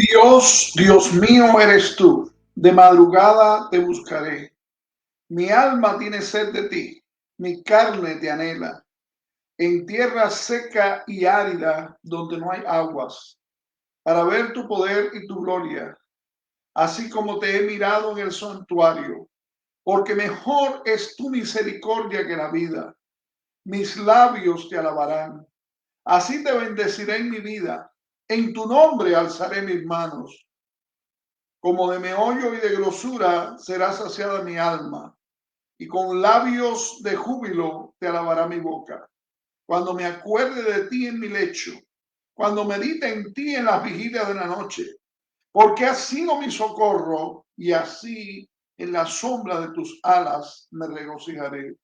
Dios, Dios mío eres tú. De madrugada te buscaré. Mi alma tiene sed de ti. Mi carne te anhela. En tierra seca y árida donde no hay aguas, para ver tu poder y tu gloria, así como te he mirado en el santuario, porque mejor es tu misericordia que la vida. Mis labios te alabarán. Así te bendeciré en mi vida. En tu nombre alzaré mis manos. Como de meollo y de grosura será saciada mi alma, y con labios de júbilo te alabará mi boca. Cuando me acuerde de ti en mi lecho, cuando medite en ti en las vigilias de la noche, porque has sido mi socorro, y así en la sombra de tus alas me regocijaré.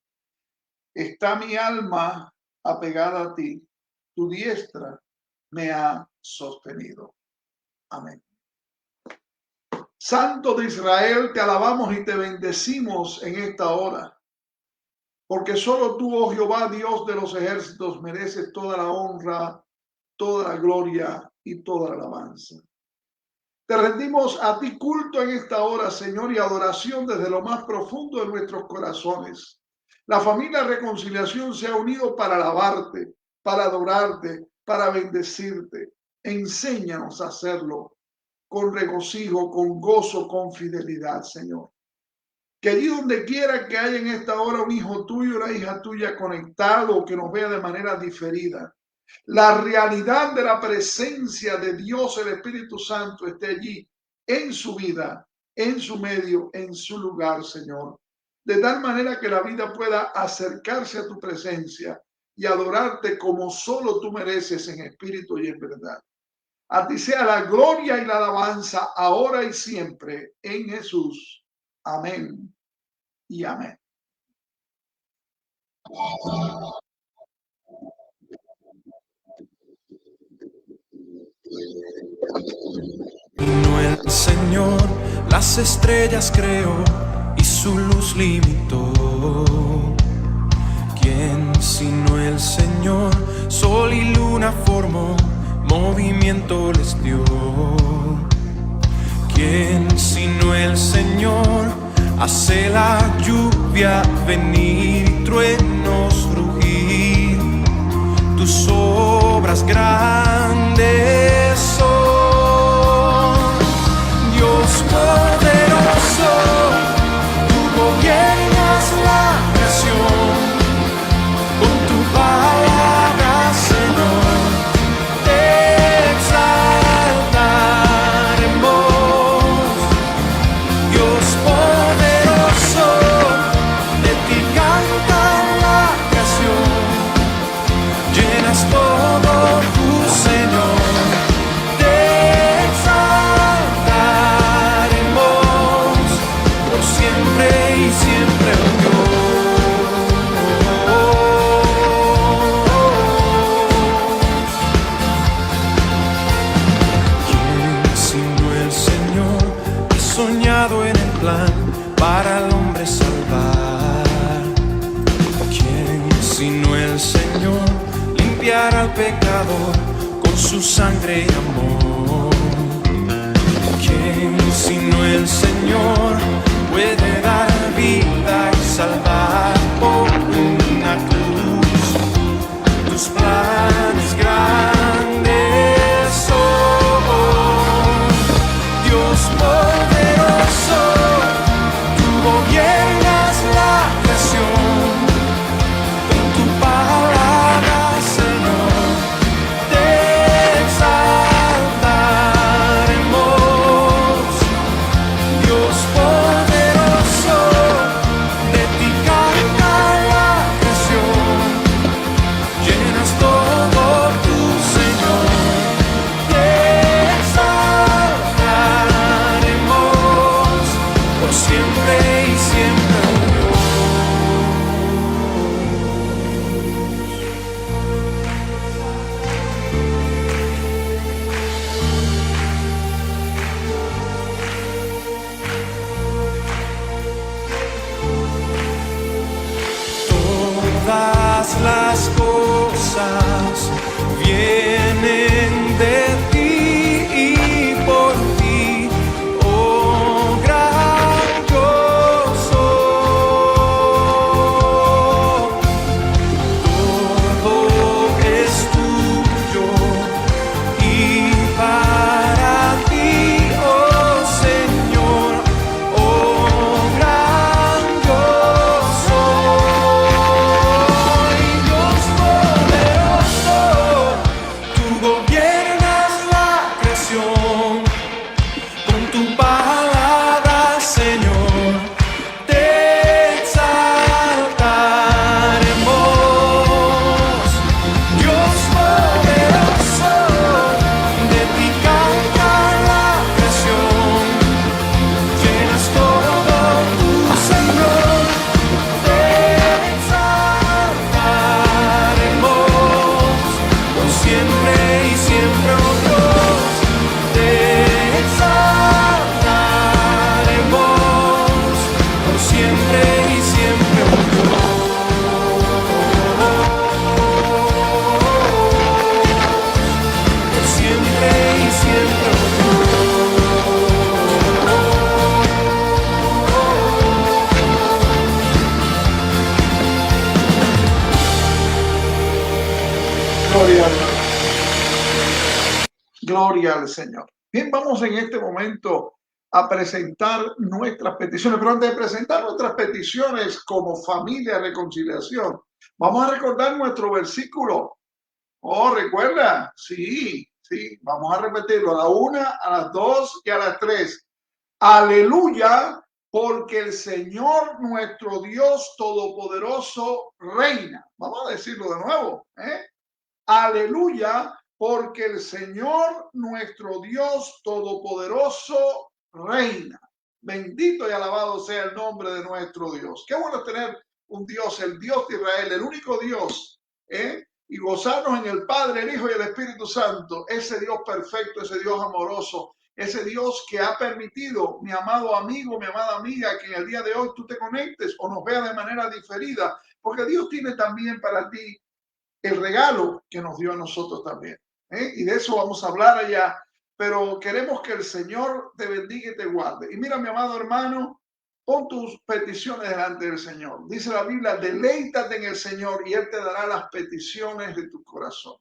Está mi alma apegada a ti, tu diestra me ha sostenido. Amén. Santo de Israel, te alabamos y te bendecimos en esta hora, porque solo tú, oh Jehová, Dios de los ejércitos, mereces toda la honra, toda la gloria y toda la alabanza. Te rendimos a ti culto en esta hora, Señor, y adoración desde lo más profundo de nuestros corazones. La familia Reconciliación se ha unido para alabarte, para adorarte, para bendecirte. Enséñanos a hacerlo con regocijo, con gozo, con fidelidad, Señor. Que allí donde quiera que haya en esta hora un hijo tuyo, una hija tuya conectado, que nos vea de manera diferida, la realidad de la presencia de Dios, el Espíritu Santo, esté allí en su vida, en su medio, en su lugar, Señor. De tal manera que la vida pueda acercarse a tu presencia y adorarte como solo tú mereces en espíritu y en verdad. A ti sea la gloria y la alabanza ahora y siempre en Jesús. Amén y amén. Vino el Señor, las estrellas creó y su luz limitó. ¿Quién sino el Señor? Sol y luna formó, movimiento les dio. ¿Quién sino el Señor? Hace la lluvia venir y truenos rugir. Tus obras grandes son, Dios poderoso, tú gobiernas la creación, con tu palabra, Señor, te exaltaremos. Dios poderoso, de ti canta la creación, llenas todo tu Señor, te exaltaremos por siempre y siempre, oh Dios. ¿Quién sino el Señor ha soñado en el plan para el hombre salvar? ¿Quién sino el Señor limpiar al pecador con su sangre y amor? ¿Quién sino el Señor puede dar vida y salvar por una cruz? Tus planes grandes son, Dios poderoso, tú gobiernas la creación, con tu palabra, Señor, te exaltaremos. Dios poderoso, de ti canta la creación, llenas todo tu Señor, te exaltaremos por siempre y siempre, oh Dios. Todas las cosas vienen de ti y por gobiernas la creación. Con tu palabra, Señor, te exaltaremos. Dios poderoso, de ti canta la creación. Llenas todo tu Señor, te exaltaremos. Por siempre y siempre, oh Dios, te exaltaremos. Por siempre y siempre, oh Dios. Por siempre y siempre, oh Gloria al Señor. Gloria al Señor. Bien, vamos en este momento a presentar nuestras peticiones, pero antes de presentar nuestras peticiones como familia de reconciliación, vamos a recordar nuestro versículo. Oh, ¿recuerda? Sí, vamos a repetirlo a la 1, a las 2 y a las 3. Aleluya, porque el Señor nuestro Dios Todopoderoso reina. Vamos a decirlo de nuevo, Aleluya, porque el Señor nuestro Dios Todopoderoso reina. Bendito y alabado sea el nombre de nuestro Dios. Qué bueno tener un Dios, el Dios de Israel, el único Dios, y gozarnos en el Padre, el Hijo y el Espíritu Santo, ese Dios perfecto, ese Dios amoroso, ese Dios que ha permitido, mi amado amigo, mi amada amiga, que en el día de hoy tú te conectes o nos veas de manera diferida, porque Dios tiene también para ti el regalo que nos dio a nosotros también. Y de eso vamos a hablar allá, pero queremos que el Señor te bendiga y te guarde. Y mira, mi amado hermano, pon tus peticiones delante del Señor. Dice la Biblia, deleítate en el Señor y Él te dará las peticiones de tu corazón.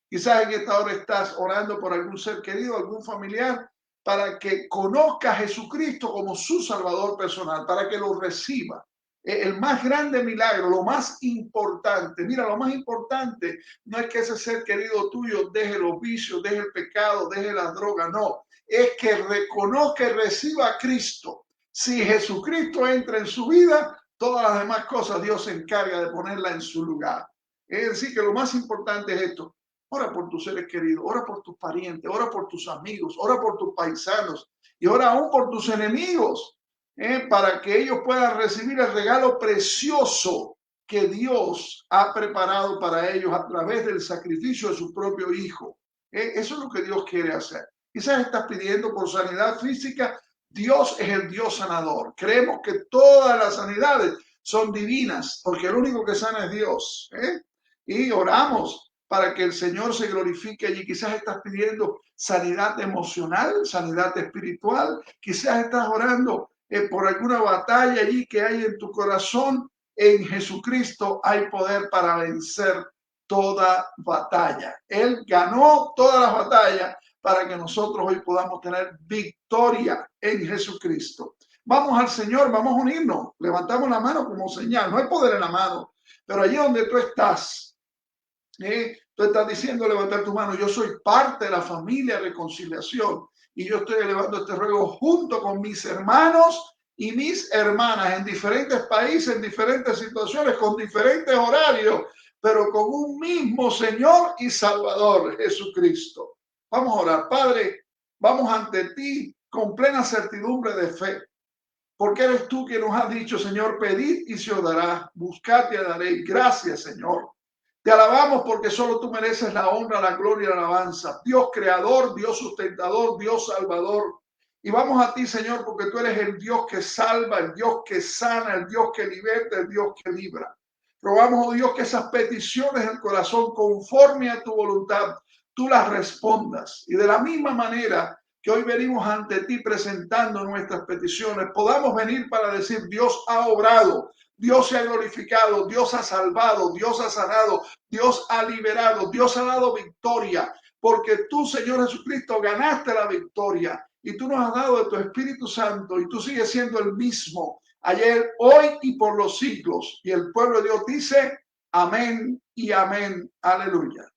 Quizás en esta hora estás orando por algún ser querido, algún familiar, para que conozca a Jesucristo como su Salvador personal, para que lo reciba. El más grande milagro, lo más importante, mira, lo más importante no es que ese ser querido tuyo deje los vicios, deje el pecado, deje la droga, no, es que reconozca y reciba a Cristo. Si Jesucristo entra en su vida, todas las demás cosas Dios se encarga de ponerla en su lugar. Es decir, que lo más importante es esto. Ora por tus seres queridos, ora por tus parientes, ora por tus amigos, ora por tus paisanos y ora aún por tus enemigos, para que ellos puedan recibir el regalo precioso que Dios ha preparado para ellos a través del sacrificio de su propio Hijo. Eso es lo que Dios quiere hacer. Quizás estás pidiendo por sanidad física. Dios es el Dios sanador. Creemos que todas las sanidades son divinas, porque el único que sana es Dios. Y oramos para que el Señor se glorifique allí. Quizás estás pidiendo sanidad emocional, sanidad espiritual. Quizás estás orando por alguna batalla allí que hay en tu corazón. En Jesucristo hay poder para vencer toda batalla. Él ganó todas las batallas para que nosotros hoy podamos tener victoria en Jesucristo. Vamos al Señor, vamos a unirnos. Levantamos la mano como señal. No hay poder en la mano, pero allí donde tú estás, tú estás diciendo, levantar tu mano, yo soy parte de la familia de reconciliación y yo estoy elevando este ruego junto con mis hermanos y mis hermanas en diferentes países, en diferentes situaciones, con diferentes horarios, pero con un mismo Señor y Salvador, Jesucristo. Vamos a orar. Padre, vamos ante ti con plena certidumbre de fe, porque eres tú quien nos has dicho, Señor, pedid y se os dará, buscad y daréis. Gracias, Señor. Te alabamos porque solo tú mereces la honra, la gloria y la alabanza. Dios creador, Dios sustentador, Dios salvador. Y vamos a ti, Señor, porque tú eres el Dios que salva, el Dios que sana, el Dios que liberta, el Dios que libra. Rogamos, oh Dios, que esas peticiones del corazón, conforme a tu voluntad, tú las respondas. Y de la misma manera que hoy venimos ante ti presentando nuestras peticiones, podamos venir para decir, Dios ha obrado. Dios se ha glorificado, Dios ha salvado, Dios ha sanado, Dios ha liberado, Dios ha dado victoria, porque tú, Señor Jesucristo, ganaste la victoria y tú nos has dado de tu Espíritu Santo y tú sigues siendo el mismo ayer, hoy y por los siglos. Y el pueblo de Dios dice, amén y amén, aleluya.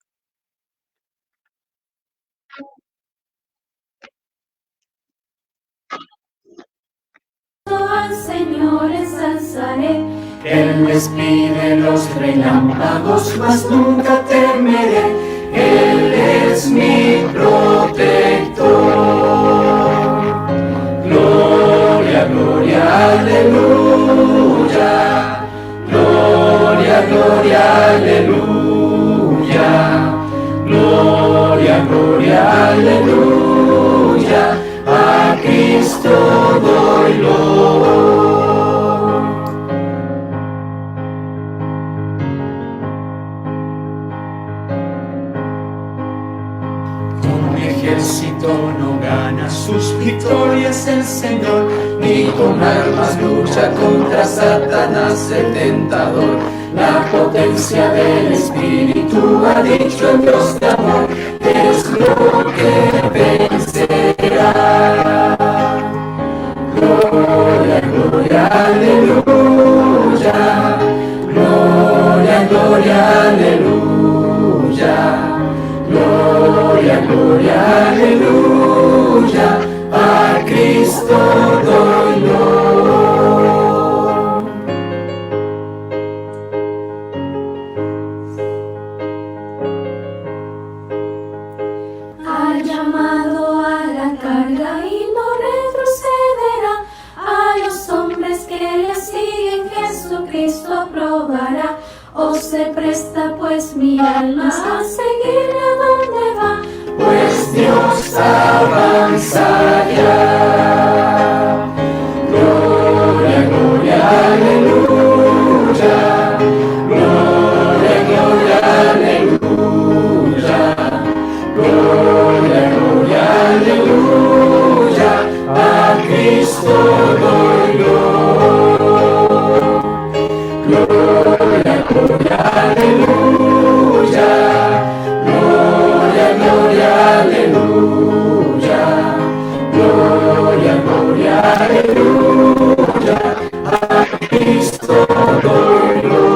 Al Señor ensalzaré. Él despide los relámpagos, mas nunca temeré. Él es mi protector. Gloria, gloria, aleluya. Gloria, gloria, aleluya. Gloria, gloria, aleluya. A Cristo doy gloria. Ejército no gana sus victorias el Señor, ni con armas lucha contra Satanás el tentador. La potencia del Espíritu, ha dicho el Dios de amor, es lo que vencerá. Gloria, gloria, aleluya. Gloria, gloria, aleluya. Gloria, gloria, aleluya, a Cristo doy gloria. Ha llamado a la carga y no retrocederá. A los hombres que le siguen, Jesucristo aprobará. O se presta pues mi alma a seguirle a donde va, pues Dios avanza ya. Gloria, gloria, aleluya. Gloria, gloria, aleluya. Gloria, gloria, aleluya. A Cristo doy gloria. Gloria, gloria, aleluya. Gloria, gloria, aleluya. Gloria, gloria, aleluya. A Cristo doy gloria.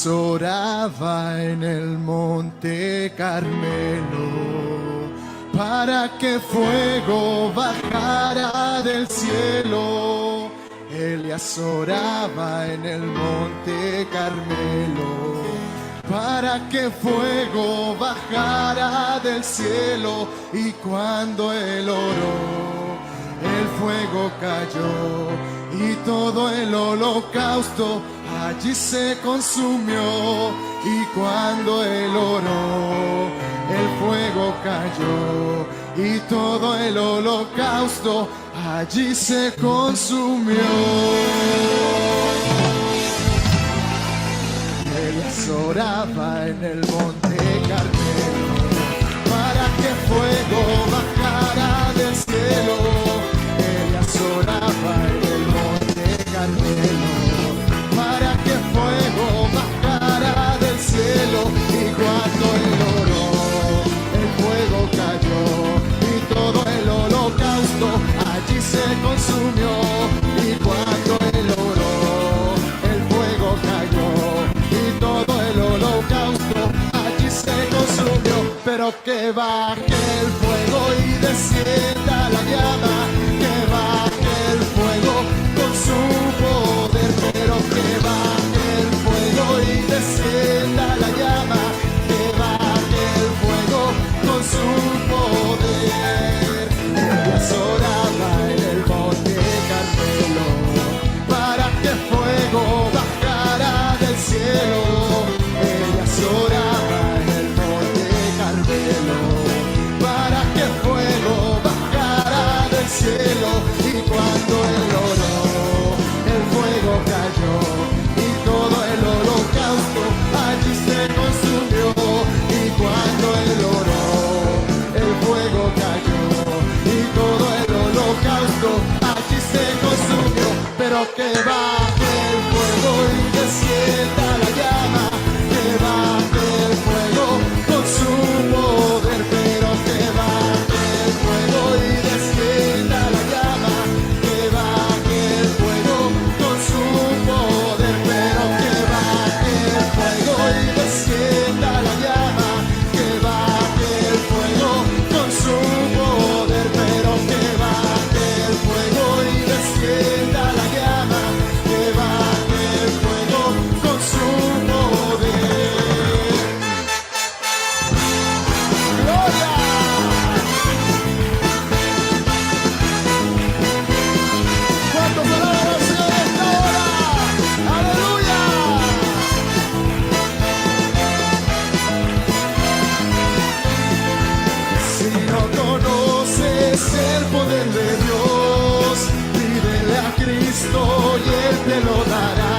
Oraba en el monte Carmelo para que fuego bajara del cielo. Elías oraba en el monte Carmelo para que fuego bajara del cielo, y cuando él oró, el fuego cayó y todo el holocausto allí se consumió. Y cuando él oró, el fuego cayó y todo el holocausto allí se consumió. Elías oraba en el monte Carmelo para que fuego bajara del cielo. Elías oraba en el monte Carmelo para que fuego bajara del cielo. Y cuando él oró, el fuego cayó y todo el holocausto allí se consumió. Y cuando él oró, el fuego cayó y todo el holocausto allí se consumió. Pero que baje el fuego y descienda la llama, que baje el fuego con su poder. Pero que baje el fuego y descienda la llama, que baje el fuego con su poder. Elías oraba en el monte Carmelo para que fuego bajara del cielo. Elías oraba en el monte Carmelo para que fuego bajara del cielo. de Dios, pídele a Cristo y Él te lo dará.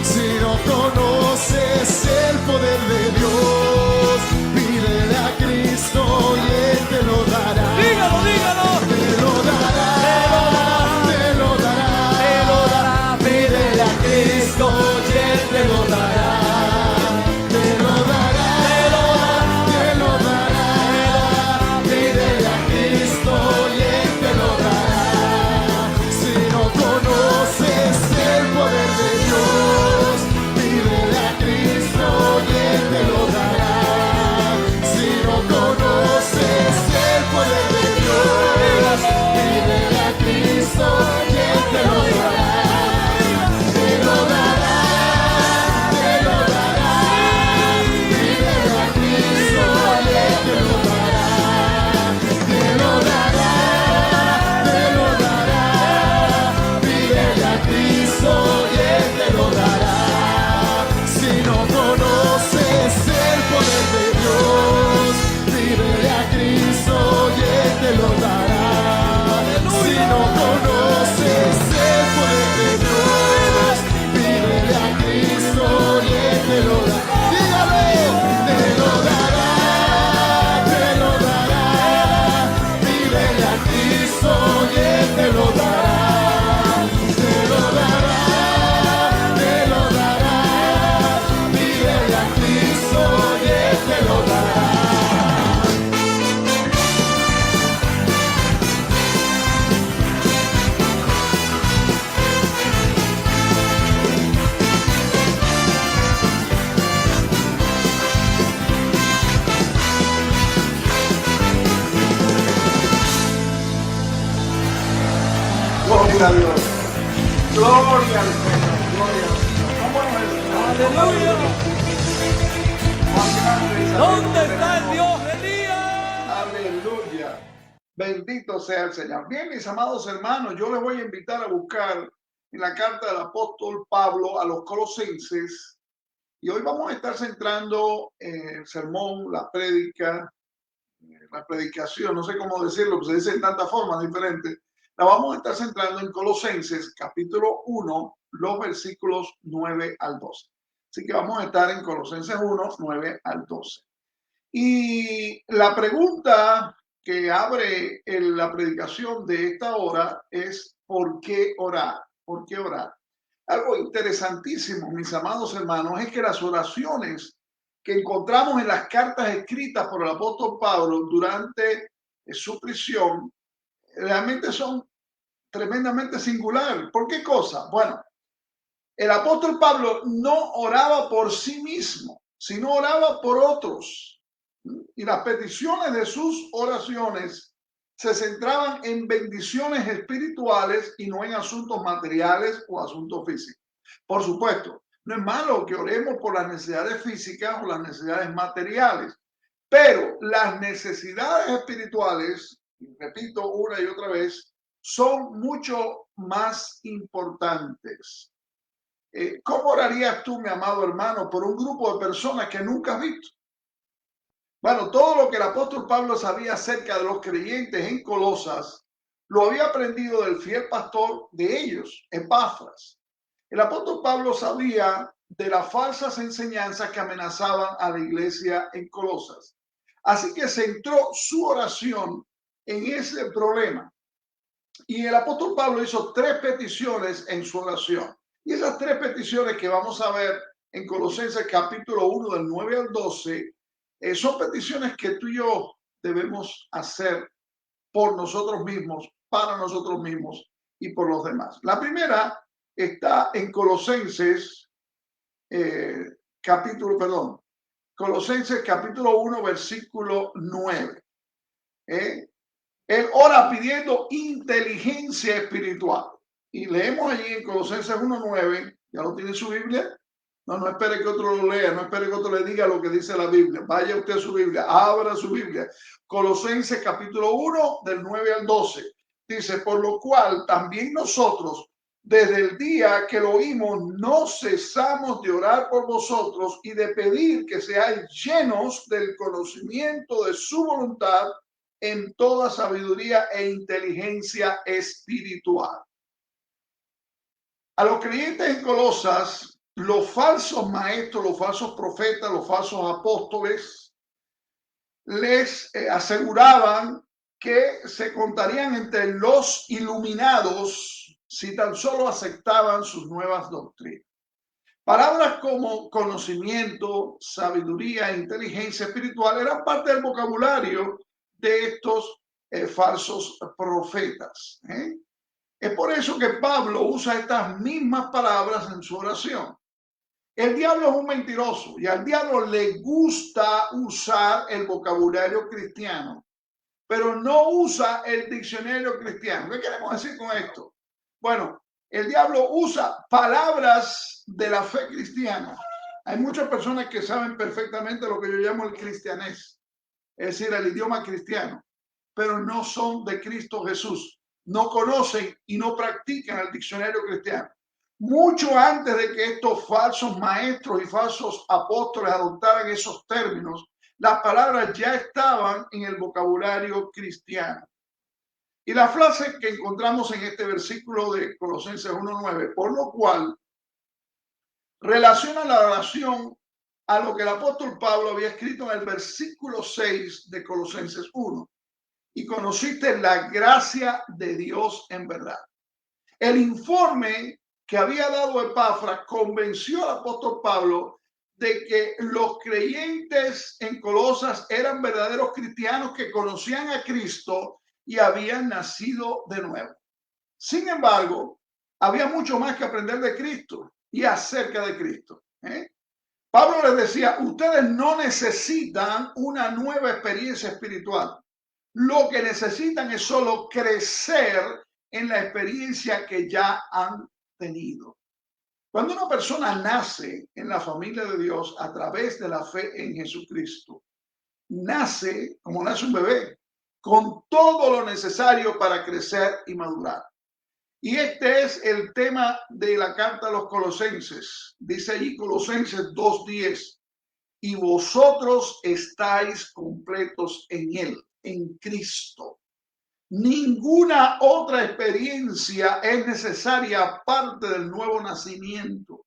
Si no conoces el poder de Dios, pídele a Cristo y Él te lo dará. Dígalo, dígalo. Te lo dará, te lo dará, te lo dará. Pídele a Cristo y Él te lo dará. Te lo dará, te lo dará. Pídele a Cristo y Él te lo dará. Si no conoces el poder de Dios, pídele a Cristo y Él te lo dará. Si no conoces el poder de Dios, pídele a Cristo y Él te lo dará. Te lo dará, te lo dará. Pídele a Cristo y Él te lo dará. Te lo dará, te lo dará. Pídele a Cristo y Él te lo dará. Si no conoces el poder de Dios, pídele a Cristo y Él te lo dará. Si no conoces el poder de Dios, pídele a Cristo y Él te lo dará. Dígale, te lo dará, te lo dará. Pídele a Cristo y Él te lo dará. Te lo dará, te lo dará. Pídele a Cristo y Él te lo dará. Gloria a Dios. Gloria al Señor. Gloria al Señor. Vamos a ver. Aleluya. Cuán grande es ¿Dónde el está el Señor. Dios de Elías? Aleluya. Bendito sea el Señor. Bien, mis amados hermanos, yo les voy a invitar a buscar en la carta del apóstol Pablo a los Colosenses. Y hoy vamos a estar centrando el sermón, la prédica, la predicación, no sé cómo decirlo, pues se dice en tantas formas diferentes. La vamos a estar centrando en Colosenses, capítulo 1, los versículos 9 al 12. Así que vamos a estar en Colosenses 1, 9 al 12. Y la pregunta que abre la predicación de esta hora es ¿por qué orar? ¿Por qué orar? Algo interesantísimo, mis amados hermanos, es que las oraciones que encontramos en las cartas escritas por el apóstol Pablo durante su prisión realmente son tremendamente singular. ¿Por qué cosa? Bueno, el apóstol Pablo no oraba por sí mismo, sino oraba por otros. Y las peticiones de sus oraciones se centraban en bendiciones espirituales y no en asuntos materiales o asuntos físicos. Por supuesto, no es malo que oremos por las necesidades físicas o las necesidades materiales, pero las necesidades espirituales, repito una y otra vez, son mucho más importantes. ¿Cómo orarías tú, mi amado hermano, por un grupo de personas que nunca has visto? Bueno, todo lo que el apóstol Pablo sabía acerca de los creyentes en Colosas, lo había aprendido del fiel pastor de ellos, Epafras. El apóstol Pablo sabía de las falsas enseñanzas que amenazaban a la iglesia en Colosas. Así que centró su oración en ese problema. Y el apóstol Pablo hizo 3 peticiones en su oración. Y esas 3 peticiones que vamos a ver en Colosenses capítulo 1 del 9 al 12, son peticiones que tú y yo debemos hacer por nosotros mismos, para nosotros mismos y por los demás. La primera está en Colosenses Colosenses capítulo 1 versículo 9. Él ora pidiendo inteligencia espiritual. Y leemos allí en Colosenses 1:9, ¿ya lo tiene en su Biblia? No espere que otro lo lea, no espere que otro le diga lo que dice la Biblia. Vaya usted a su Biblia, abra su Biblia. Colosenses capítulo 1 del 9 al 12. Dice, por lo cual también nosotros, desde el día que lo oímos, no cesamos de orar por vosotros y de pedir que seáis llenos del conocimiento de su voluntad en toda sabiduría e inteligencia espiritual. A los creyentes en Colosas, los falsos maestros, los falsos profetas, los falsos apóstoles, les aseguraban que se contarían entre los iluminados si tan solo aceptaban sus nuevas doctrinas. Palabras como conocimiento, sabiduría e inteligencia espiritual eran parte del vocabulario de estos falsos profetas. Es por eso que Pablo usa estas mismas palabras en su oración. El diablo es un mentiroso y al diablo le gusta usar el vocabulario cristiano, pero no usa el diccionario cristiano. ¿Qué queremos decir con esto? Bueno, el diablo usa palabras de la fe cristiana. Hay muchas personas que saben perfectamente lo que yo llamo el cristianés, es decir, el idioma cristiano, pero no son de Cristo Jesús. No conocen y no practican el diccionario cristiano. Mucho antes de que estos falsos maestros y falsos apóstoles adoptaran esos términos, las palabras ya estaban en el vocabulario cristiano. Y la frase que encontramos en este versículo de Colosenses 1:9, por lo cual relaciona la oración a lo que el apóstol Pablo había escrito en el versículo 6 de Colosenses 1. Y conociste la gracia de Dios en verdad. El informe que había dado Epafras convenció al apóstol Pablo de que los creyentes en Colosas eran verdaderos cristianos que conocían a Cristo y habían nacido de nuevo. Sin embargo, había mucho más que aprender de Cristo y acerca de Cristo. Pablo les decía, ustedes no necesitan una nueva experiencia espiritual. Lo que necesitan es solo crecer en la experiencia que ya han tenido. Cuando una persona nace en la familia de Dios a través de la fe en Jesucristo, nace como nace un bebé, con todo lo necesario para crecer y madurar. Y este es el tema de la carta a los Colosenses. Dice allí Colosenses 2:10, y vosotros estáis completos en Él, en Cristo. Ninguna otra experiencia es necesaria aparte del nuevo nacimiento.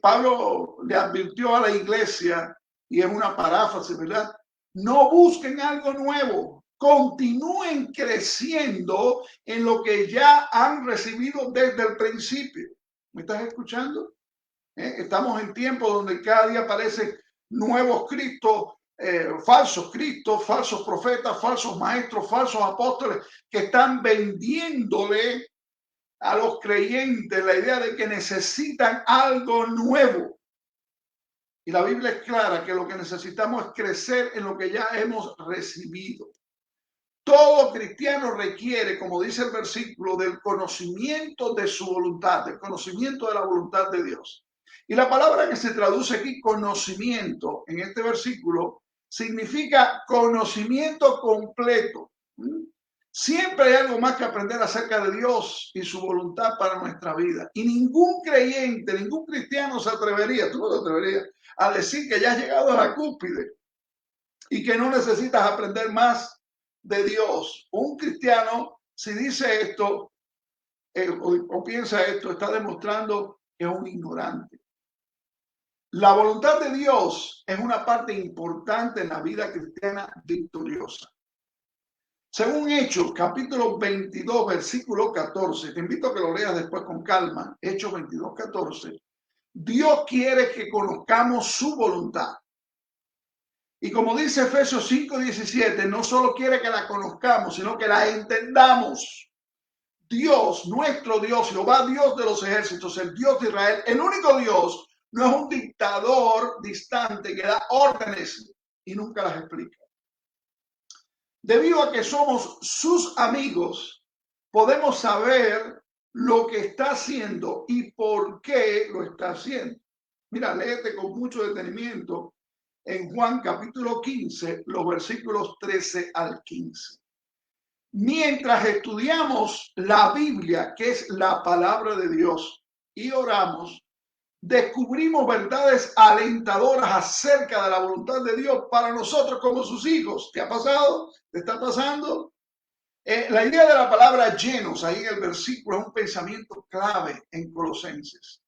Pablo le advirtió a la iglesia, y es una paráfrasis, ¿verdad? No busquen algo nuevo, continúen creciendo en lo que ya han recibido desde el principio. ¿Me estás escuchando? Estamos en tiempos donde cada día aparecen nuevos Cristos, falsos profetas, falsos maestros, falsos apóstoles que están vendiéndole a los creyentes la idea de que necesitan algo nuevo. Y la Biblia es clara que lo que necesitamos es crecer en lo que ya hemos recibido. Todo cristiano requiere, como dice el versículo, del conocimiento de su voluntad, del conocimiento de la voluntad de Dios. Y la palabra que se traduce aquí, conocimiento, en este versículo, significa conocimiento completo. Siempre hay algo más que aprender acerca de Dios y su voluntad para nuestra vida. Y ningún creyente, ningún cristiano se atrevería, tú no te atreverías, a decir que ya has llegado a la cúspide y que no necesitas aprender más de Dios. Un cristiano, si dice esto o piensa esto, está demostrando que es un ignorante. La voluntad de Dios es una parte importante en la vida cristiana victoriosa. Según Hechos, capítulo 22, versículo 14, te invito a que lo leas después con calma, Hechos 22, 14, Dios quiere que conozcamos su voluntad. Y como dice Efesios 5, 17, no solo quiere que la conozcamos, sino que la entendamos. Dios, nuestro Dios, Jehová, Dios de los ejércitos, el Dios de Israel, el único Dios, no es un dictador distante que da órdenes y nunca las explica. Debido a que somos sus amigos, podemos saber lo que está haciendo y por qué lo está haciendo. Mira, léete con mucho detenimiento en Juan capítulo 15, los versículos 13 al 15. Mientras estudiamos la Biblia, que es la palabra de Dios, y oramos, descubrimos verdades alentadoras acerca de la voluntad de Dios para nosotros como sus hijos. ¿Te ha pasado? ¿Te está pasando? La idea de la palabra llenos ahí en el versículo es un pensamiento clave en Colosenses.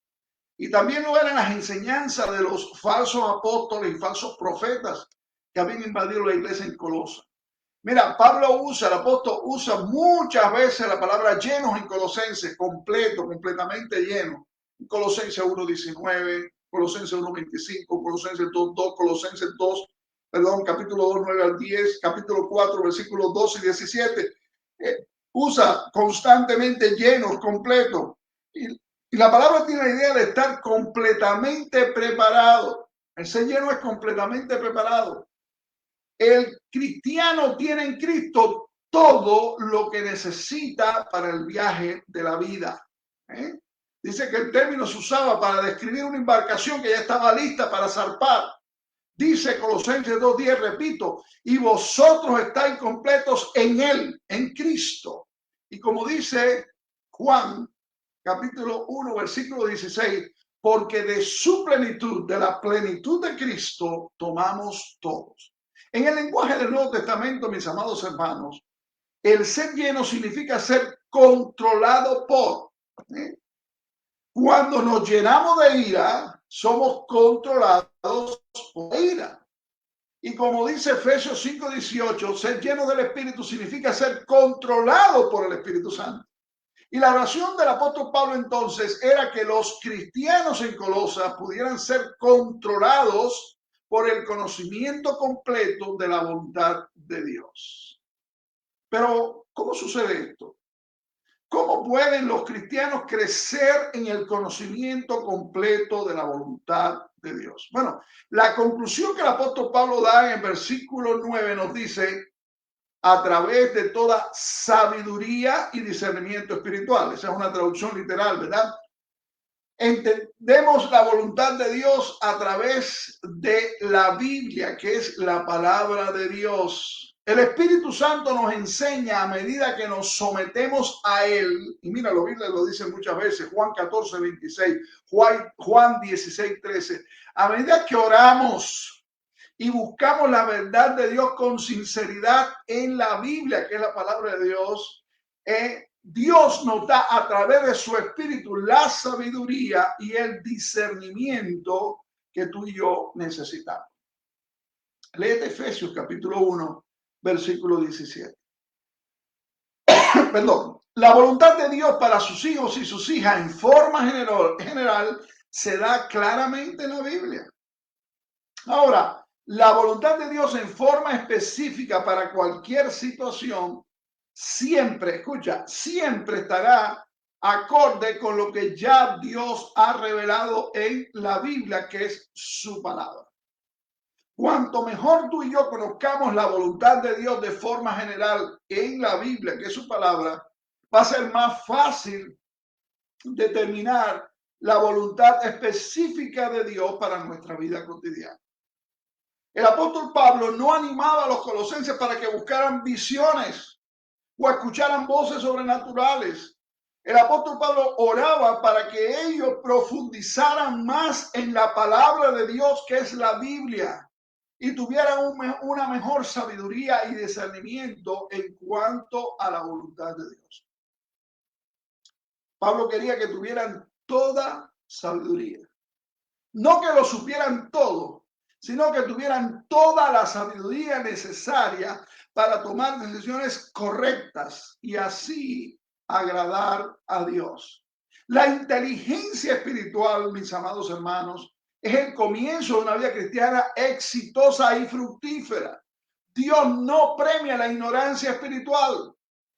Y también lo eran las enseñanzas de los falsos apóstoles y falsos profetas que habían invadido la iglesia en Colosa. Mira, el apóstol usa muchas veces la palabra llenos en Colosenses, completo, completamente lleno. Colosenses 1:19, Colosenses 1:25, Colosenses 2:2, Colosenses 2, capítulo 2, 9 al 10, capítulo 4, versículos 12 y 17. Usa constantemente llenos, completo. Y la palabra tiene la idea de estar completamente preparado. El ser lleno es completamente preparado. El cristiano tiene en Cristo todo lo que necesita para el viaje de la vida. Dice que el término se usaba para describir una embarcación que ya estaba lista para zarpar. Dice Colosenses 2:10, repito, y vosotros estáis completos en Él, en Cristo. Y como dice Juan, capítulo 1, versículo 16, porque de su plenitud, de la plenitud de Cristo, tomamos todos. En el lenguaje del Nuevo Testamento, mis amados hermanos, el ser lleno significa ser controlado por. Cuando nos llenamos de ira, somos controlados por ira. Y como dice Efesios 5:18, ser lleno del Espíritu significa ser controlado por el Espíritu Santo. Y la oración del apóstol Pablo entonces era que los cristianos en Colosas pudieran ser controlados por el conocimiento completo de la voluntad de Dios. Pero, ¿cómo sucede esto? ¿Cómo pueden los cristianos crecer en el conocimiento completo de la voluntad de Dios? Bueno, la conclusión que el apóstol Pablo da en el versículo 9 nos dice, a través de toda sabiduría y discernimiento espiritual. Esa es una traducción literal, ¿verdad? Entendemos la voluntad de Dios a través de la Biblia, que es la palabra de Dios. El Espíritu Santo nos enseña a medida que nos sometemos a Él, y mira, la Biblia lo dice muchas veces, Juan 14:26, Juan 16:13, a medida que oramos y buscamos la verdad de Dios con sinceridad en la Biblia, que es la palabra de Dios, Dios nos da a través de su Espíritu la sabiduría y el discernimiento que tú y yo necesitamos. Léete Efesios capítulo 1, versículo 17. Perdón. La voluntad de Dios para sus hijos y sus hijas en forma general se da claramente en la Biblia. Ahora, la voluntad de Dios en forma específica para cualquier situación siempre, escucha, siempre estará acorde con lo que ya Dios ha revelado en la Biblia, que es su palabra. Cuanto mejor tú y yo conozcamos la voluntad de Dios de forma general en la Biblia, que es su palabra, va a ser más fácil determinar la voluntad específica de Dios para nuestra vida cotidiana. El apóstol Pablo no animaba a los colosenses para que buscaran visiones o escucharan voces sobrenaturales. El apóstol Pablo oraba para que ellos profundizaran más en la palabra de Dios, que es la Biblia, y tuvieran una mejor sabiduría y discernimiento en cuanto a la voluntad de Dios. Pablo quería que tuvieran toda sabiduría. No que lo supieran todo, sino que tuvieran toda la sabiduría necesaria para tomar decisiones correctas y así agradar a Dios. La inteligencia espiritual, mis amados hermanos, es el comienzo de una vida cristiana exitosa y fructífera. Dios no premia la ignorancia espiritual.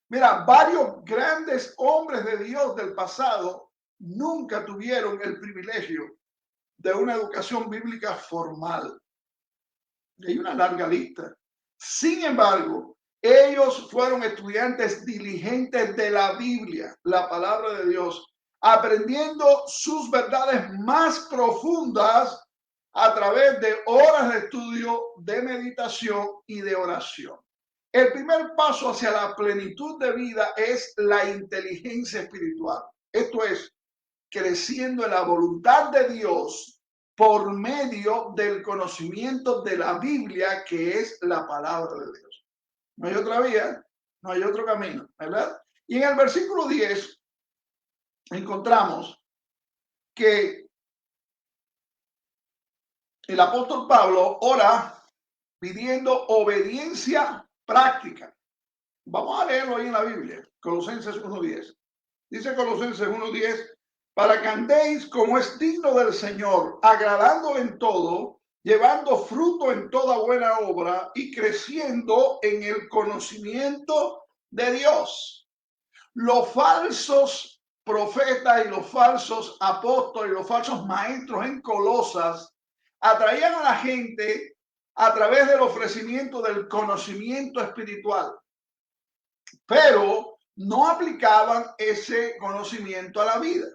Mira, varios grandes hombres de Dios del pasado nunca tuvieron el privilegio de una educación bíblica formal. Hay una larga lista. Sin embargo, ellos fueron estudiantes diligentes de la Biblia, la palabra de Dios, aprendiendo sus verdades más profundas a través de horas de estudio, de meditación y de oración. El primer paso hacia la plenitud de vida es la inteligencia espiritual. Esto es, creciendo en la voluntad de Dios por medio del conocimiento de la Biblia, que es la palabra de Dios. No hay otra vía, no hay otro camino, ¿verdad? Y en el versículo 10 encontramos que el apóstol Pablo ora pidiendo obediencia práctica. Vamos a leerlo ahí en la Biblia, Colosenses 1:10. Dice Colosenses 1:10, para que andéis como es digno del Señor, agradándole en todo, llevando fruto en toda buena obra y creciendo en el conocimiento de Dios. Los falsos profetas y los falsos apóstoles y los falsos maestros en Colosas atraían a la gente a través del ofrecimiento del conocimiento espiritual, pero no aplicaban ese conocimiento a la vida.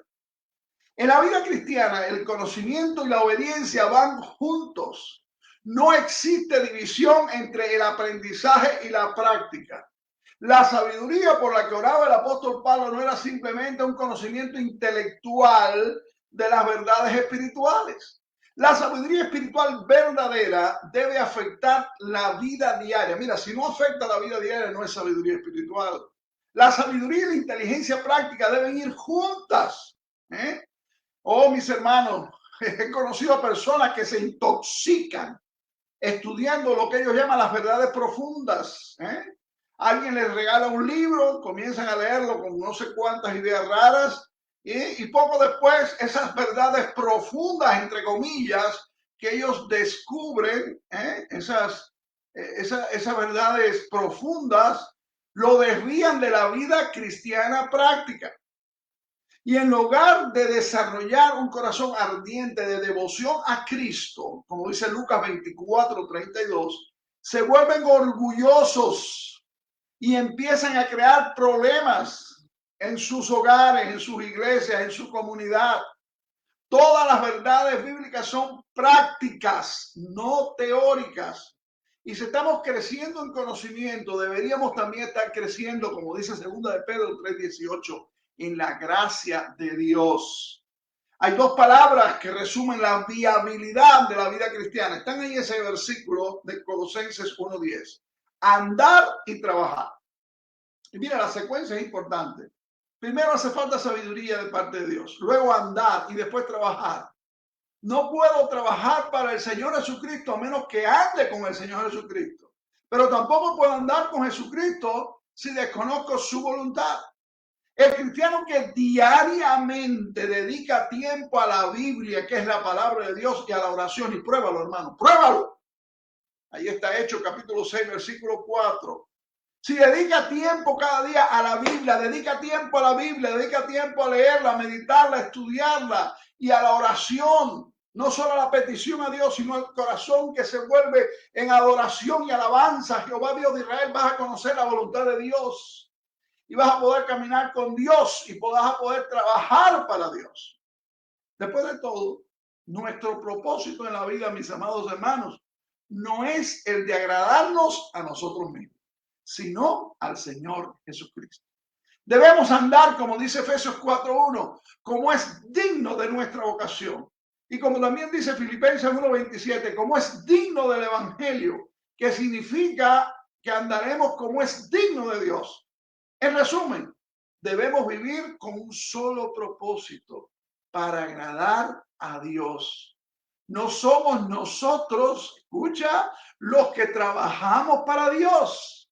En la vida cristiana, el conocimiento y la obediencia van juntos. No existe división entre el aprendizaje y la práctica. La sabiduría por la que oraba el apóstol Pablo no era simplemente un conocimiento intelectual de las verdades espirituales. La sabiduría espiritual verdadera debe afectar la vida diaria. Mira, si no afecta la vida diaria, no es sabiduría espiritual. La sabiduría y la inteligencia práctica deben ir juntas. Oh, mis hermanos, he conocido a personas que se intoxican estudiando lo que ellos llaman las verdades profundas. Alguien les regala un libro, comienzan a leerlo con no sé cuántas ideas raras y poco después esas verdades profundas, entre comillas, que ellos descubren, esas verdades profundas, lo desvían de la vida cristiana práctica. Y en lugar de desarrollar un corazón ardiente de devoción a Cristo, como dice Lucas 24:32, se vuelven orgullosos y empiezan a crear problemas en sus hogares, en sus iglesias, en su comunidad. Todas las verdades bíblicas son prácticas, no teóricas. Y si estamos creciendo en conocimiento, deberíamos también estar creciendo, como dice 2 de Pedro 3:18, en la gracia de Dios. Hay dos palabras que resumen la viabilidad de la vida cristiana. Están en ese versículo de Colosenses 1:10. Andar y trabajar. Y mira, la secuencia es importante. Primero hace falta sabiduría de parte de Dios, luego andar y después trabajar. No puedo trabajar para el Señor Jesucristo a menos que ande con el Señor Jesucristo. Pero tampoco puedo andar con Jesucristo si desconozco su voluntad. El cristiano que diariamente dedica tiempo a la Biblia, que es la palabra de Dios, y a la oración, y pruébalo, hermano, pruébalo. Ahí está Hechos capítulo 6, versículo 4. Si dedica tiempo cada día a la Biblia, dedica tiempo a la Biblia, dedica tiempo a leerla, a meditarla, a estudiarla y a la oración, no solo a la petición a Dios, sino al corazón que se vuelve en adoración y alabanza. Jehová Dios de Israel, vas a conocer la voluntad de Dios. Y vas a poder caminar con Dios y vas a poder trabajar para Dios. Después de todo, nuestro propósito en la vida, mis amados hermanos, no es el de agradarnos a nosotros mismos, sino al Señor Jesucristo. Debemos andar, como dice Efesios 4:1, como es digno de nuestra vocación. Y como también dice Filipenses 1:27, como es digno del Evangelio, que significa que andaremos como es digno de Dios. En resumen, debemos vivir con un solo propósito, para agradar a Dios. No somos nosotros, escucha, los que trabajamos para Dios.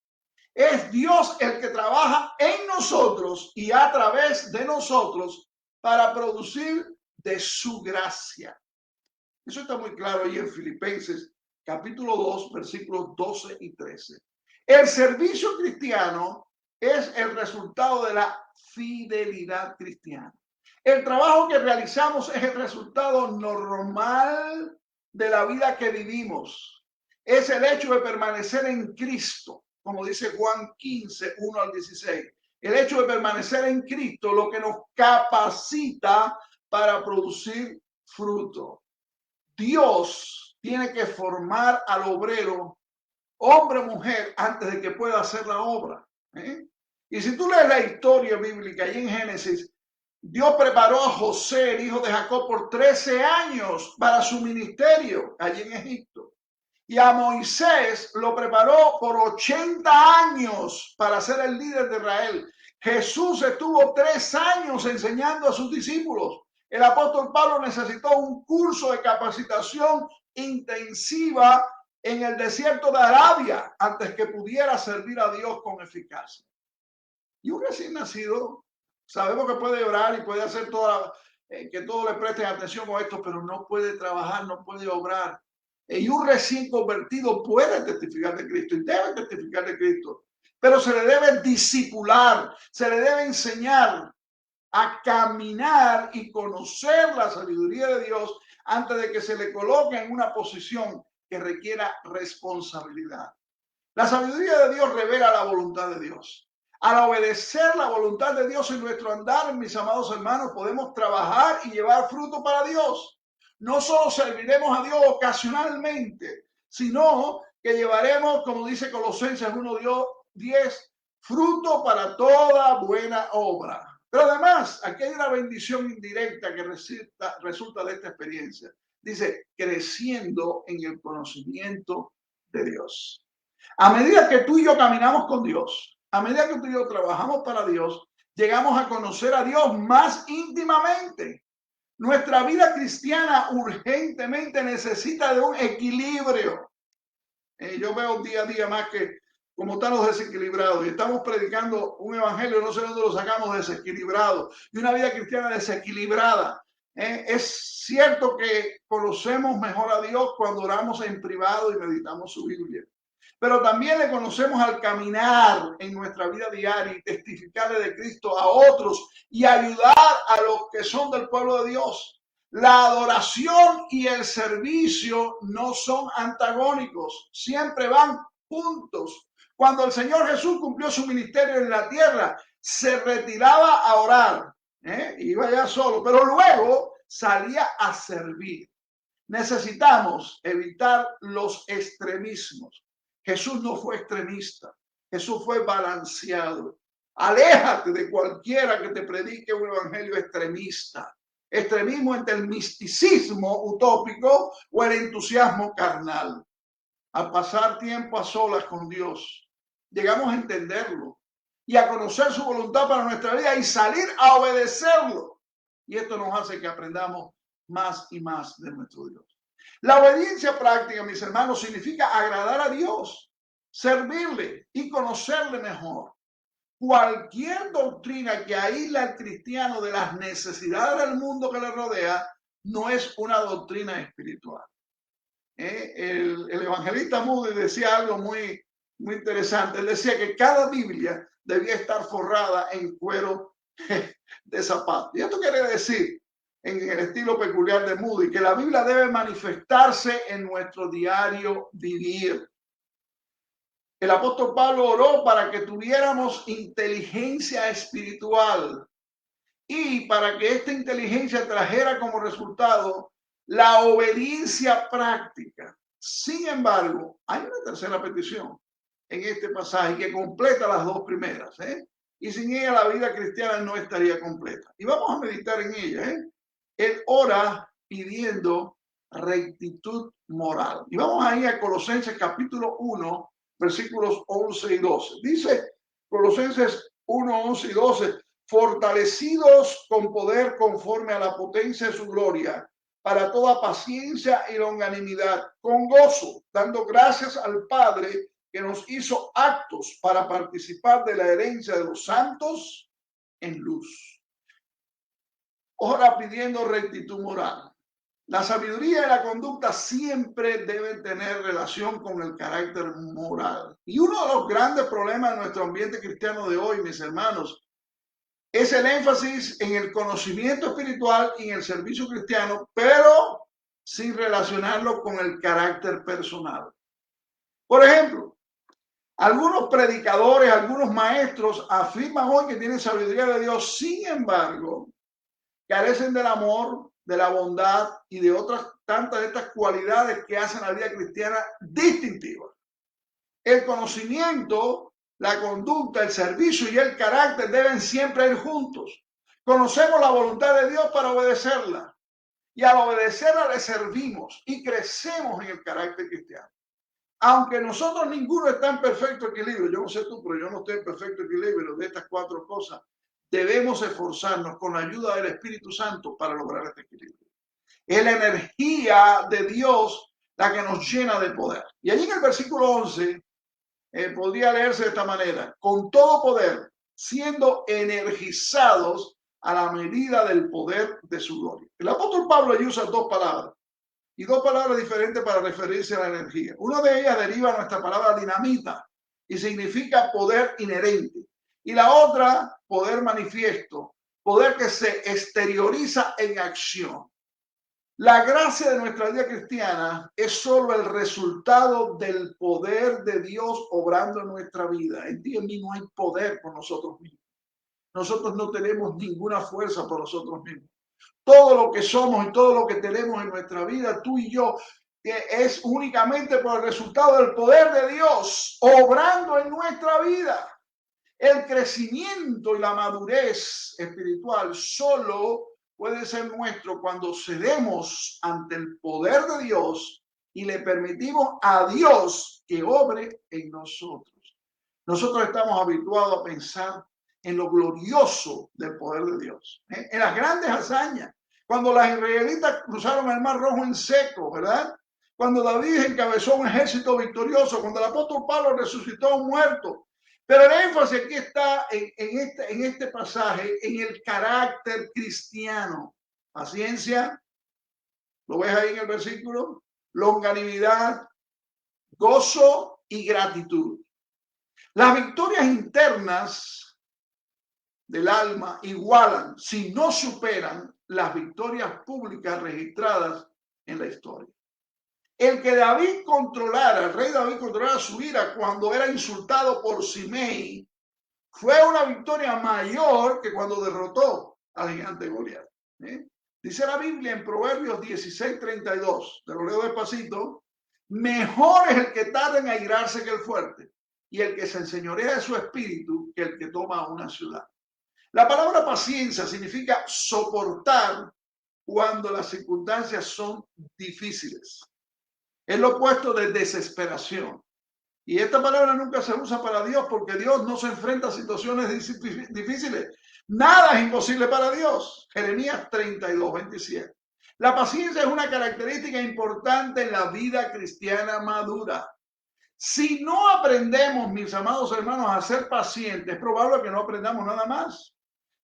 Es Dios el que trabaja en nosotros y a través de nosotros para producir de su gracia. Eso está muy claro ahí en Filipenses capítulo 2, versículos 12 y 13. El servicio cristiano es el resultado de la fidelidad cristiana. El trabajo que realizamos es el resultado normal de la vida que vivimos. Es el hecho de permanecer en Cristo, como dice Juan 15:1-16. El hecho de permanecer en Cristo, lo que nos capacita para producir fruto. Dios tiene que formar al obrero, hombre o mujer, antes de que pueda hacer la obra. Y si tú lees la historia bíblica y en Génesis, Dios preparó a José, el hijo de Jacob, por 13 años para su ministerio allí en Egipto. Y a Moisés lo preparó por 80 años para ser el líder de Israel. Jesús estuvo 3 años enseñando a sus discípulos. El apóstol Pablo necesitó un curso de capacitación intensiva en el desierto de Arabia antes que pudiera servir a Dios con eficacia. Y un recién nacido, sabemos que puede orar y puede hacer que todos le presten atención con esto, pero no puede trabajar, no puede obrar. Y un recién convertido puede testificar de Cristo y debe testificar de Cristo, pero se le debe discipular, se le debe enseñar a caminar y conocer la sabiduría de Dios antes de que se le coloque en una posición que requiera responsabilidad. La sabiduría de Dios revela la voluntad de Dios. Al obedecer la voluntad de Dios en nuestro andar, mis amados hermanos, podemos trabajar y llevar fruto para Dios. No solo serviremos a Dios ocasionalmente, sino que llevaremos, como dice Colosenses 1:10, fruto para toda buena obra. Pero además, aquí hay una bendición indirecta que resulta de esta experiencia. Dice, creciendo en el conocimiento de Dios. A medida que tú y yo caminamos con Dios, a medida que tú y yo trabajamos para Dios, llegamos a conocer a Dios más íntimamente. Nuestra vida cristiana urgentemente necesita de un equilibrio. Yo veo día a día más que como están los desequilibrados y estamos predicando un evangelio, no sé dónde lo sacamos, desequilibrado, y una vida cristiana desequilibrada. Es cierto que conocemos mejor a Dios cuando oramos en privado y meditamos su Biblia, pero también le conocemos al caminar en nuestra vida diaria y testificarle de Cristo a otros y ayudar a los que son del pueblo de Dios. La adoración y el servicio no son antagónicos, siempre van juntos. Cuando el Señor Jesús cumplió su ministerio en la tierra, se retiraba a orar, iba ya solo, pero luego salía a servir. Necesitamos evitar los extremismos. Jesús no fue extremista, Jesús fue balanceado. Aléjate de cualquiera que te predique un evangelio extremista. Extremismo entre el misticismo utópico o el entusiasmo carnal. Al pasar tiempo a solas con Dios, llegamos a entenderlo y a conocer su voluntad para nuestra vida y salir a obedecerlo. Y esto nos hace que aprendamos más y más de nuestro Dios. La obediencia práctica, mis hermanos, significa agradar a Dios, servirle y conocerle mejor. Cualquier doctrina que aísla al cristiano de las necesidades del mundo que le rodea no es una doctrina espiritual. El evangelista Moody decía algo muy interesante. Él decía que cada Biblia debía estar forrada en cuero de zapato. Y esto quiere decir, en el estilo peculiar de Moody, que la Biblia debe manifestarse en nuestro diario vivir. El apóstol Pablo oró para que tuviéramos inteligencia espiritual y para que esta inteligencia trajera como resultado la obediencia práctica. Sin embargo, hay una tercera petición en este pasaje que completa las dos primeras, y sin ella la vida cristiana no estaría completa. Y vamos a meditar en ella. Él ora pidiendo rectitud moral. Y vamos ahí a Colosenses capítulo 1, versículos 11 y 12. Dice Colosenses 1, 11 y 12, fortalecidos con poder conforme a la potencia de su gloria, para toda paciencia y longanimidad, con gozo, dando gracias al Padre que nos hizo aptos para participar de la herencia de los santos en luz. Ora pidiendo rectitud moral. La sabiduría y la conducta siempre deben tener relación con el carácter moral. Y uno de los grandes problemas de nuestro ambiente cristiano de hoy, mis hermanos, es el énfasis en el conocimiento espiritual y en el servicio cristiano, pero sin relacionarlo con el carácter personal. Por ejemplo, algunos predicadores, algunos maestros afirman hoy que tienen sabiduría de Dios, sin embargo, carecen del amor, de la bondad y de otras tantas de estas cualidades que hacen la vida cristiana distintiva. El conocimiento, la conducta, el servicio y el carácter deben siempre ir juntos. Conocemos la voluntad de Dios para obedecerla. Y al obedecerla le servimos y crecemos en el carácter cristiano. Aunque nosotros ninguno está en perfecto equilibrio, yo no sé tú, pero yo no estoy en perfecto equilibrio de estas cuatro cosas, debemos esforzarnos con la ayuda del Espíritu Santo para lograr este equilibrio. Es la energía de Dios la que nos llena de poder. Y allí en el versículo 11 podría leerse de esta manera: con todo poder, siendo energizados a la medida del poder de su gloria. El apóstol Pablo allí usa dos palabras, y dos palabras diferentes para referirse a la energía. Una de ellas deriva de nuestra palabra dinamita y significa poder inherente. Y la otra, poder manifiesto, poder que se exterioriza en acción. La gracia de nuestra vida cristiana es solo el resultado del poder de Dios obrando en nuestra vida. En ti y en mí no hay poder por nosotros mismos. Nosotros no tenemos ninguna fuerza por nosotros mismos. Todo lo que somos y todo lo que tenemos en nuestra vida, tú y yo, es únicamente por el resultado del poder de Dios obrando en nuestra vida. El crecimiento y la madurez espiritual solo puede ser nuestro cuando cedemos ante el poder de Dios y le permitimos a Dios que obre en nosotros. Nosotros estamos habituados a pensar en lo glorioso del poder de Dios, en las grandes hazañas, cuando las israelitas cruzaron el Mar Rojo en seco, ¿verdad? Cuando David encabezó un ejército victorioso, cuando el apóstol Pablo resucitó a un muerto. Pero el énfasis aquí está en este pasaje, en el carácter cristiano. Paciencia, ¿lo ves ahí en el versículo? Longanimidad, gozo y gratitud. Las victorias internas del alma igualan, si no superan, las victorias públicas registradas en la historia. El que David controlara, el rey David controlara su ira cuando era insultado por Simei, fue una victoria mayor que cuando derrotó al gigante Goliat. Dice la Biblia en Proverbios 16:32, te lo leo despacito: mejor es el que tarda en airarse que el fuerte, y el que se enseñorea de su espíritu que el que toma una ciudad. La palabra paciencia significa soportar cuando las circunstancias son difíciles. Es lo opuesto de desesperación. Y esta palabra nunca se usa para Dios porque Dios no se enfrenta a situaciones difíciles. Nada es imposible para Dios. Jeremías 32:27. La paciencia es una característica importante en la vida cristiana madura. Si no aprendemos, mis amados hermanos, a ser pacientes, es probable que no aprendamos nada más.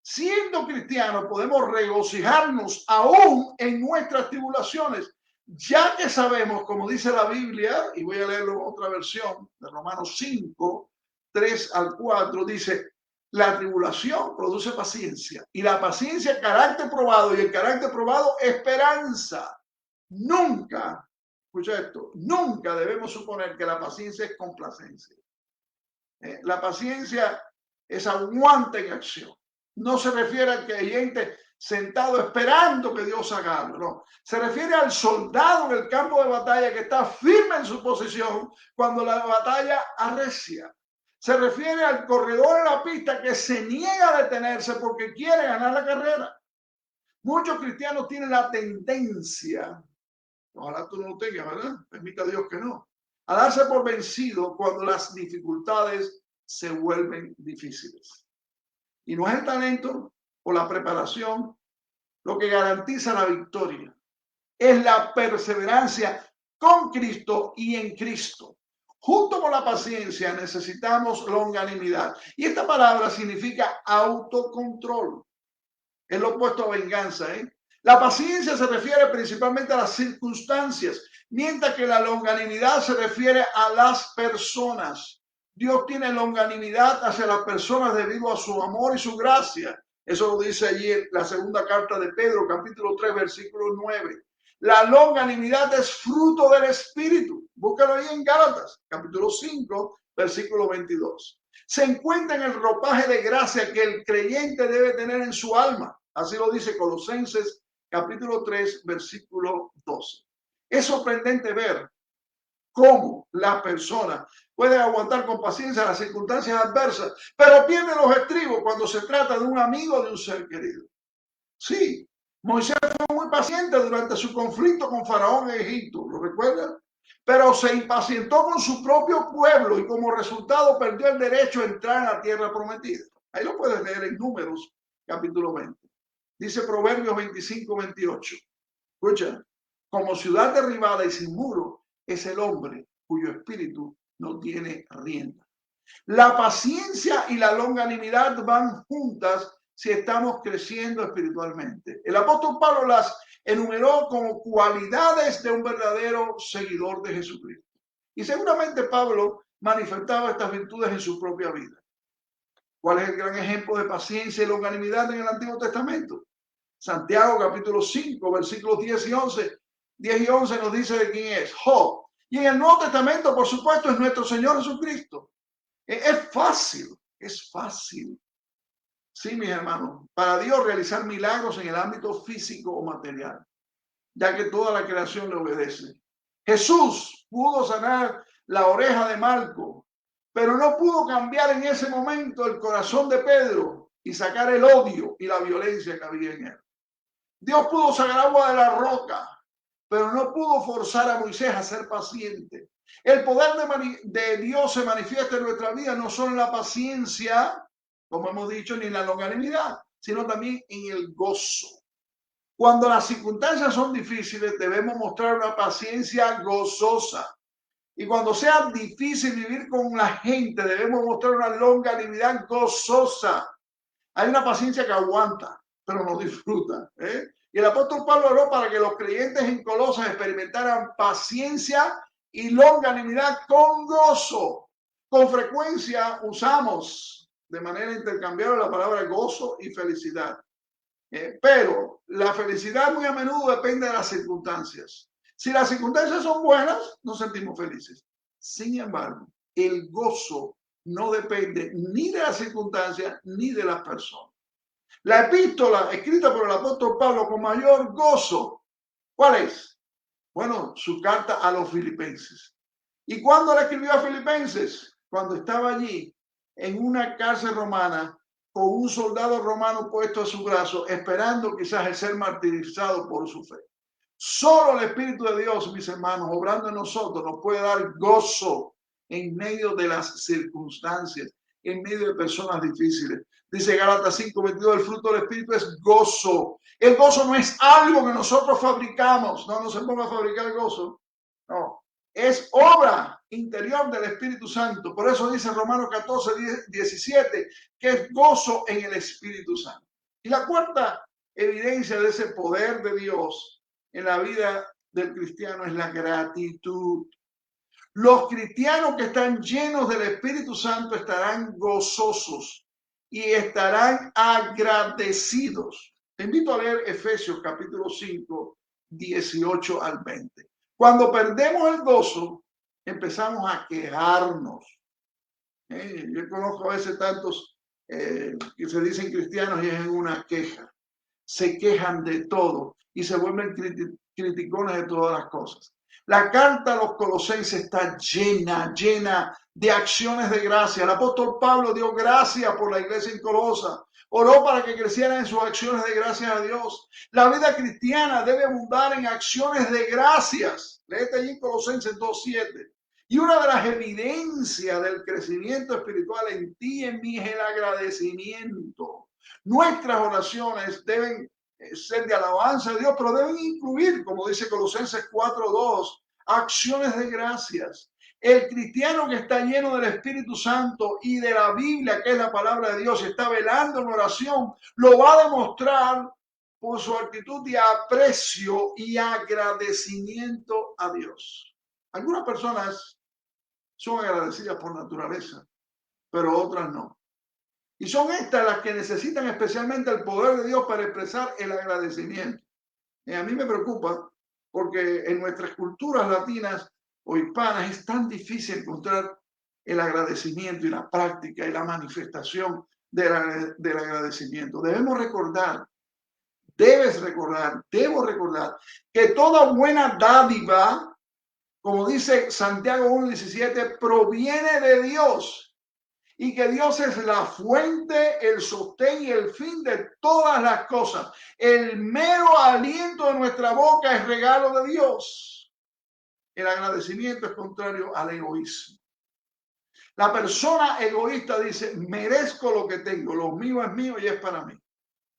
Siendo cristianos, podemos regocijarnos aún en nuestras tribulaciones, ya que sabemos, como dice la Biblia, y voy a leerlo otra versión de Romanos 5:3-4, dice: la tribulación produce paciencia, y la paciencia carácter probado, y el carácter probado esperanza. Nunca, escucha esto, nunca debemos suponer que la paciencia es complacencia. La paciencia es aguante en acción. No se refiere al creyente sentado esperando que Dios haga algo, no. Se refiere al soldado en el campo de batalla que está firme en su posición cuando la batalla arrecia. Se refiere al corredor en la pista que se niega a detenerse porque quiere ganar la carrera. Muchos cristianos tienen la tendencia, ojalá tú no lo tengas, ¿verdad? Permita a Dios que no, a darse por vencido cuando las dificultades se vuelven difíciles. Y no es el talento o la preparación lo que garantiza la victoria. Es la perseverancia con Cristo y en Cristo. Junto con la paciencia necesitamos longanimidad. Y esta palabra significa autocontrol. Es lo opuesto a venganza, La paciencia se refiere principalmente a las circunstancias, mientras que la longanimidad se refiere a las personas. Dios tiene longanimidad hacia las personas debido a su amor y su gracia. Eso lo dice allí en la segunda carta de Pedro, capítulo 3, versículo 9. La longanimidad es fruto del Espíritu. Búscalo ahí en Gálatas, capítulo 5, versículo 22. Se encuentra en el ropaje de gracia que el creyente debe tener en su alma. Así lo dice Colosenses, capítulo 3, versículo 12. Es sorprendente ver cómo la persona puede aguantar con paciencia las circunstancias adversas, pero pierde los estribos cuando se trata de un amigo o de un ser querido. Sí, Moisés fue muy paciente durante su conflicto con Faraón en Egipto, ¿lo recuerdan? Pero se impacientó con su propio pueblo y como resultado perdió el derecho a entrar en la tierra prometida. Ahí lo puedes leer en Números, capítulo 20. Dice Proverbios 25-28. Escucha, como ciudad derribada y sin muro es el hombre cuyo espíritu no tiene rienda. La paciencia y la longanimidad van juntas si estamos creciendo espiritualmente. El apóstol Pablo las enumeró como cualidades de un verdadero seguidor de Jesucristo. Y seguramente Pablo manifestaba estas virtudes en su propia vida. ¿Cuál es el gran ejemplo de paciencia y longanimidad en el Antiguo Testamento? Santiago capítulo 5, versículos 10 y 11. 10 y 11 nos dice de quién es Job. Y en el Nuevo Testamento, por supuesto, es nuestro Señor Jesucristo. Es fácil. Sí, mis hermanos, para Dios realizar milagros en el ámbito físico o material, ya que toda la creación le obedece. Jesús pudo sanar la oreja de Malco, pero no pudo cambiar en ese momento el corazón de Pedro y sacar el odio y la violencia que había en él. Dios pudo sacar agua de la roca, pero no pudo forzar a Moisés a ser paciente. El poder de Dios se manifiesta en nuestra vida no solo en la paciencia, como hemos dicho, ni en la longanimidad, sino también en el gozo. Cuando las circunstancias son difíciles, debemos mostrar una paciencia gozosa. Y cuando sea difícil vivir con la gente, debemos mostrar una longanimidad gozosa. Hay una paciencia que aguanta, pero no disfruta. Y el apóstol Pablo oró para que los creyentes en Colosas experimentaran paciencia y longanimidad con gozo. Con frecuencia usamos de manera intercambiable la palabra gozo y felicidad. Pero la felicidad muy a menudo depende de las circunstancias. Si las circunstancias son buenas, nos sentimos felices. Sin embargo, el gozo no depende ni de las circunstancias ni de las personas. La epístola escrita por el apóstol Pablo con mayor gozo, ¿cuál es? Bueno, su carta a los filipenses. ¿Y cuándo la escribió a Filipenses? Cuando estaba allí en una cárcel romana con un soldado romano puesto a su brazo, esperando quizás el ser martirizado por su fe. Solo el Espíritu de Dios, mis hermanos, obrando en nosotros, nos puede dar gozo en medio de las circunstancias, en medio de personas difíciles. Dice Gálatas 5:22, el fruto del Espíritu es gozo. El gozo no es algo que nosotros fabricamos. No se ponga a fabricar el gozo. No, es obra interior del Espíritu Santo. Por eso dice Romanos 14:17, que es gozo en el Espíritu Santo. Y la cuarta evidencia de ese poder de Dios en la vida del cristiano es la gratitud. Los cristianos que están llenos del Espíritu Santo estarán gozosos y estarán agradecidos. Te invito a leer Efesios capítulo 5, 18 al 20. Cuando perdemos el gozo, empezamos a quejarnos. Yo conozco a veces tantos que se dicen cristianos y es una queja. Se quejan de todo y se vuelven criticones de todas las cosas. La carta a los Colosenses está llena de acciones de gracia. El apóstol Pablo dio gracias por la iglesia en Colosa. Oró para que crecieran en sus acciones de gracias a Dios. La vida cristiana debe abundar en acciones de gracias. Léete allí en Colosenses 2:7. Y una de las evidencias del crecimiento espiritual en ti y en mí es el agradecimiento. Nuestras oraciones deben ser de alabanza a Dios, pero deben incluir, como dice Colosenses 4:2, acciones de gracias. El cristiano que está lleno del Espíritu Santo y de la Biblia, que es la palabra de Dios, y está velando en oración, lo va a demostrar por su actitud de aprecio y agradecimiento a Dios. Algunas personas son agradecidas por naturaleza, pero otras no. Y son estas las que necesitan especialmente el poder de Dios para expresar el agradecimiento. Y a mí me preocupa porque en nuestras culturas latinas o hispanas es tan difícil encontrar el agradecimiento y la práctica y la manifestación del agradecimiento. Debo recordar que toda buena dádiva, como dice Santiago 1:17, proviene de Dios y que Dios es la fuente, el sostén y el fin de todas las cosas. El mero aliento de nuestra boca es regalo de Dios. El agradecimiento es contrario al egoísmo. La persona egoísta dice, merezco lo que tengo, lo mío es mío y es para mí,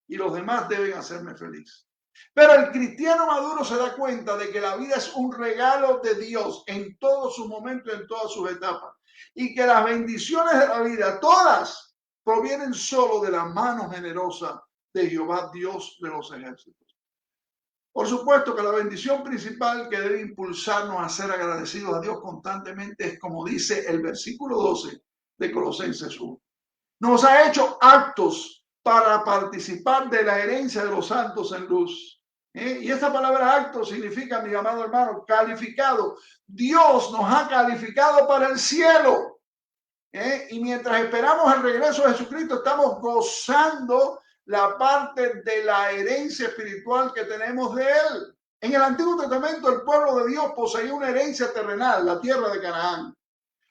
y los demás deben hacerme feliz. Pero el cristiano maduro se da cuenta de que la vida es un regalo de Dios en todos sus momentos, en todas sus etapas, y que las bendiciones de la vida, todas, provienen solo de la mano generosa de Jehová, Dios de los ejércitos. Por supuesto que la bendición principal que debe impulsarnos a ser agradecidos a Dios constantemente es, como dice el versículo 12 de Colosenses 1. Nos ha hecho aptos para participar de la herencia de los santos en luz. Y esta palabra apto significa, mi amado hermano, calificado. Dios nos ha calificado para el cielo. Y mientras esperamos el regreso de Jesucristo, estamos gozando la parte de la herencia espiritual que tenemos de Él. En el Antiguo Testamento, el pueblo de Dios poseía una herencia terrenal, la tierra de Canaán.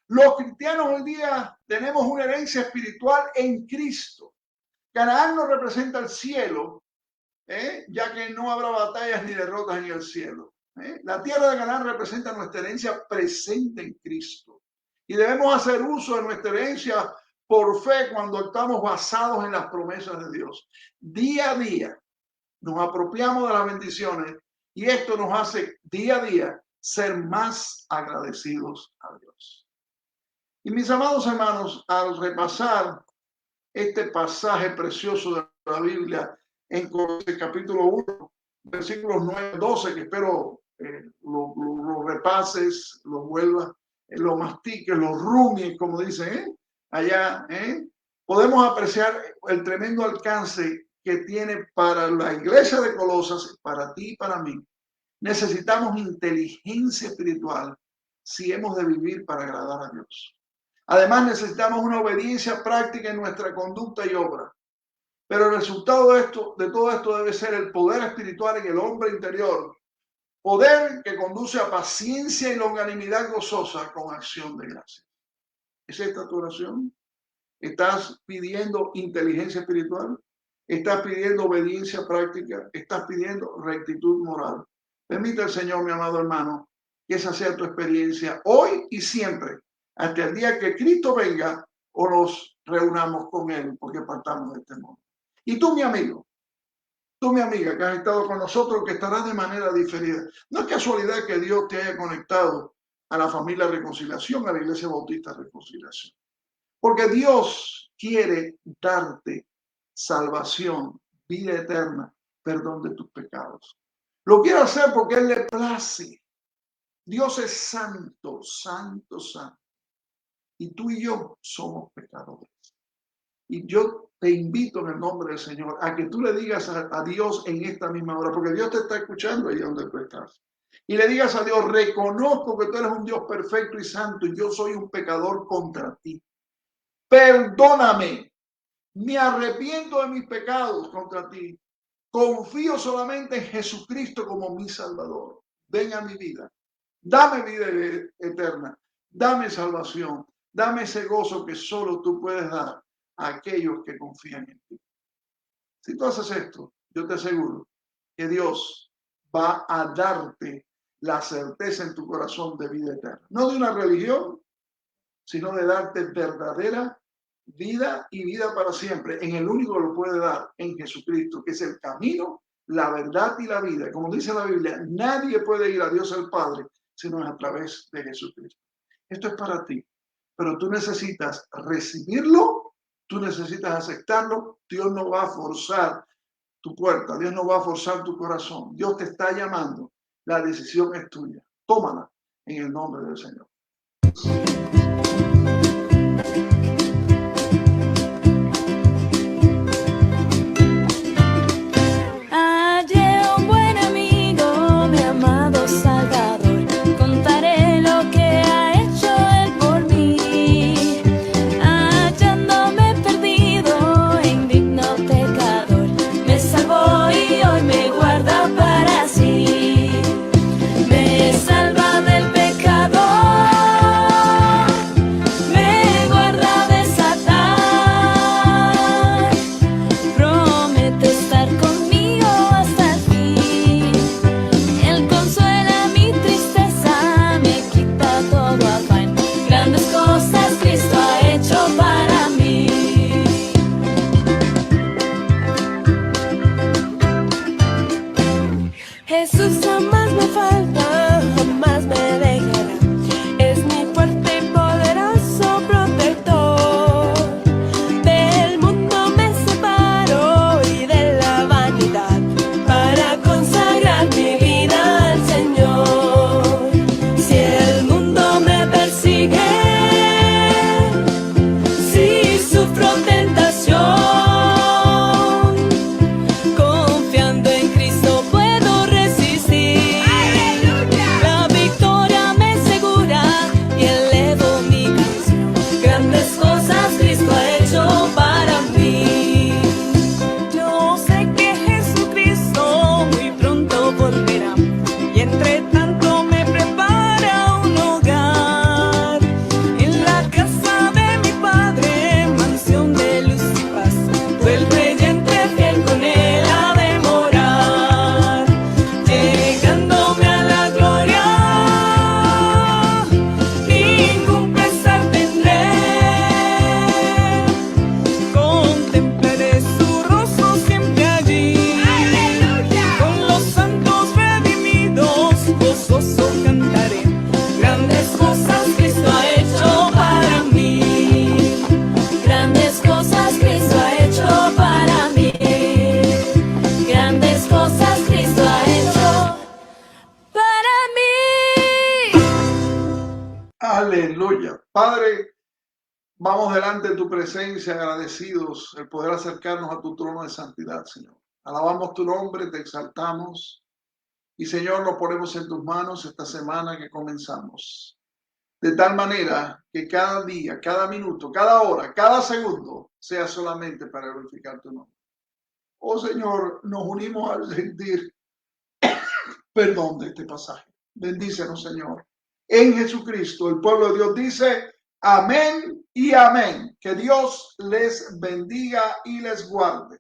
Los cristianos hoy día tenemos una herencia espiritual en Cristo. Canaán nos representa el cielo, ya que no habrá batallas ni derrotas en el cielo. La tierra de Canaán representa nuestra herencia presente en Cristo. Y debemos hacer uso de nuestra herencia por fe cuando estamos basados en las promesas de Dios. Día a día nos apropiamos de las bendiciones y esto nos hace día a día ser más agradecidos a Dios. Y mis amados hermanos, al repasar este pasaje precioso de la Biblia en Colosenses capítulo 1, versículos 9 al 12, que espero lo repases, lo vuelvas, lo mastiques, lo rumies, como dicen, allá, podemos apreciar el tremendo alcance que tiene para la iglesia de Colosas, para ti y para mí. Necesitamos inteligencia espiritual si hemos de vivir para agradar a Dios. Además, necesitamos una obediencia práctica en nuestra conducta y obra. Pero el resultado de todo esto debe ser el poder espiritual en el hombre interior. Poder que conduce a paciencia y longanimidad gozosa con acción de gracia. ¿Es esta tu oración? ¿Estás pidiendo inteligencia espiritual? ¿Estás pidiendo obediencia práctica? ¿Estás pidiendo rectitud moral? Permite al Señor, mi amado hermano, que esa sea tu experiencia hoy y siempre, hasta el día que Cristo venga o nos reunamos con Él, porque partamos de este mundo. Y tú, mi amigo, tú, mi amiga, que has estado con nosotros, que estarás de manera diferida. No es casualidad que Dios te haya conectado a la familia Reconciliación, a la Iglesia Bautista Reconciliación. Porque Dios quiere darte salvación, vida eterna, perdón de tus pecados. Lo quiere hacer porque Él le place. Dios es santo, santo, santo. Y tú y yo somos pecadores. Y yo te invito en el nombre del Señor a que tú le digas a Dios en esta misma hora, porque Dios te está escuchando ahí donde tú estás. Y le digas a Dios, reconozco que tú eres un Dios perfecto y santo y yo soy un pecador contra ti. Perdóname, me arrepiento de mis pecados contra ti. Confío solamente en Jesucristo como mi Salvador. Ven a mi vida, dame vida eterna, dame salvación, dame ese gozo que solo tú puedes dar a aquellos que confían en ti. Si tú haces esto, yo te aseguro que Dios va a darte la certeza en tu corazón de vida eterna. No de una religión, sino de darte verdadera vida y vida para siempre en el único que lo puede dar, en Jesucristo, que es el camino, la verdad y la vida. Como dice la Biblia, nadie puede ir a Dios el Padre sino es a través de Jesucristo. Esto es para ti, pero tú necesitas recibirlo, tú necesitas aceptarlo. Dios no va a forzar tu puerta, Dios no va a forzar tu corazón. Dios te está llamando, la decisión es tuya. Tómala en el nombre del Señor. Jesús jamás me falta, jamás me dejará. Es mi fuerte y poderoso protector. Del mundo me separo y de la vanidad para consagrar mi vida al Señor. Si el mundo me persigue, si sufro tentación, confiando en Cristo puedo resistir. La victoria me asegura y elevo mi canción. Grandes cosas Cristo ha hecho para mí. Yo sé que Jesucristo muy pronto volverá, y entre tanto me prepara un hogar. En la casa de mi Padre, mansión de luz y paz, el creyente fiel con él ha de morar. Llegándome a la gloria, ningún pesar tendré. Contemplaré su rostro siempre allí. Con los santos redimidos, gozoso cantaré. Grandes cosas Cristo ha hecho para mí. Grandes cosas Cristo ha hecho para mí. Grandes cosas Cristo ha hecho para mí. Aleluya. Padre, vamos delante de tu presencia agradecidos el poder acercarnos a tu trono de santidad, Señor. Alabamos tu nombre, te exaltamos y, Señor, nos ponemos en tus manos esta semana que comenzamos. De tal manera que cada día, cada minuto, cada hora, cada segundo sea solamente para glorificar tu nombre. Oh Señor, nos unimos al sentir perdón de este pasaje. Bendícenos, Señor. En Jesucristo, el pueblo de Dios dice amén y amén. Que Dios les bendiga y les guarde.